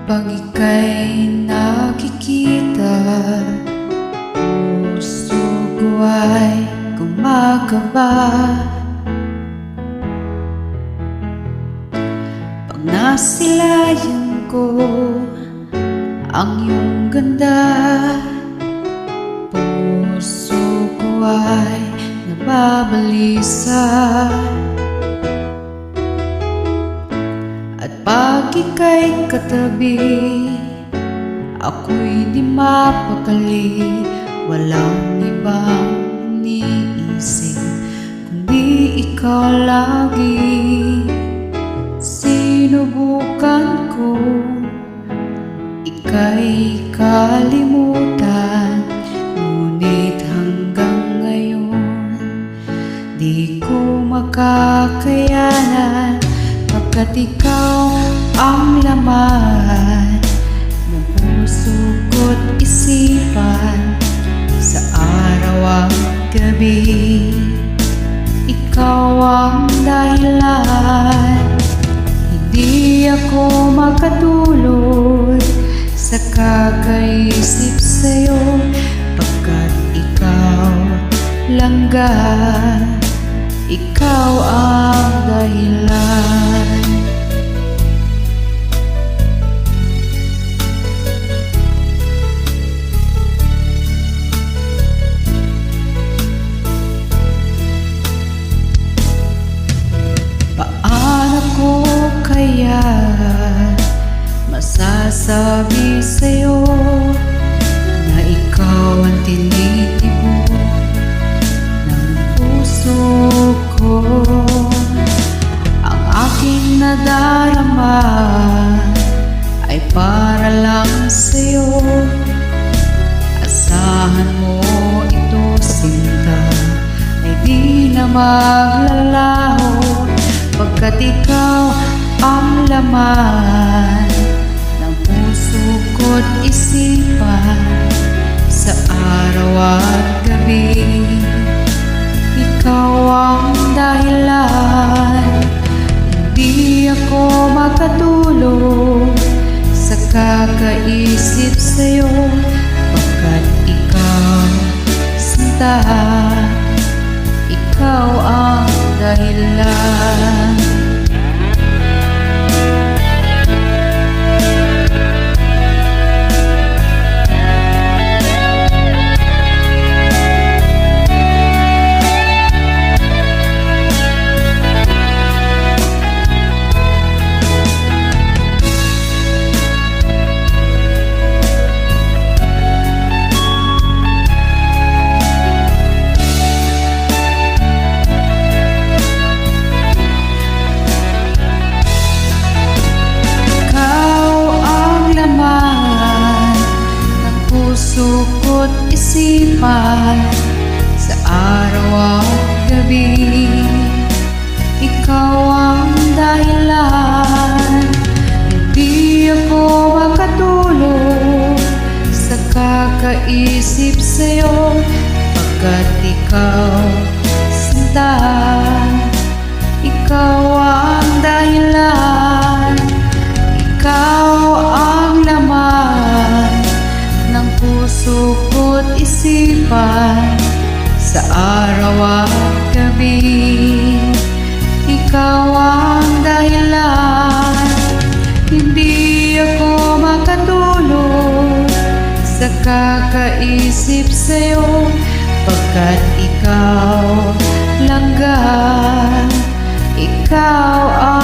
Pag ika'y nakikita, puso ko ay gumagaba. Pag nasilayan ko ang iyong ganda, puso ko ay nababalisa. At pag ika'y katabi, ako'y di mapakali. Walang ibang iniisip kundi ikaw lagi. Sinubukan ko ika'y kalimutan, ngunit hanggang ngayon di ko makakayanan. Pagkat ikaw ang laman ng puso ko't isipan, sa araw at gabi, ikaw ang dahilan. Hindi ako makatulog sa kakaisip sa'yo, pagkat ikaw langga, ikaw ang dahilan. Paano ko kaya masasabi sa'yo na ikaw ang tinitibok ng puso ko? Ang aking nadarama ay para lang sa'yo. Asahan mo ito, sinta, ay di na maglalaho, pagkat ikaw ang laman ng puso ko't isipan, sa araw at gabi, ikaw ang dahilan. Hindi ako makatulog sa kakaisip sa'yo, pagkat ikaw, sinta, ikaw ang dahilan. Puso ko't isipan, sa araw at gabi, ikaw ang dahilan. Hindi ako makatulog sa kakaisip sa'yo, pagkat ikaw, sinta, ikaw ang dahilan. Ikaw ang laman ng puso ko't isipan, sa araw at gabi, ikaw ang dahilan. Hindi ako makatulog sa kakaisip sa'yo, pagkat ikaw langga, ikaw ang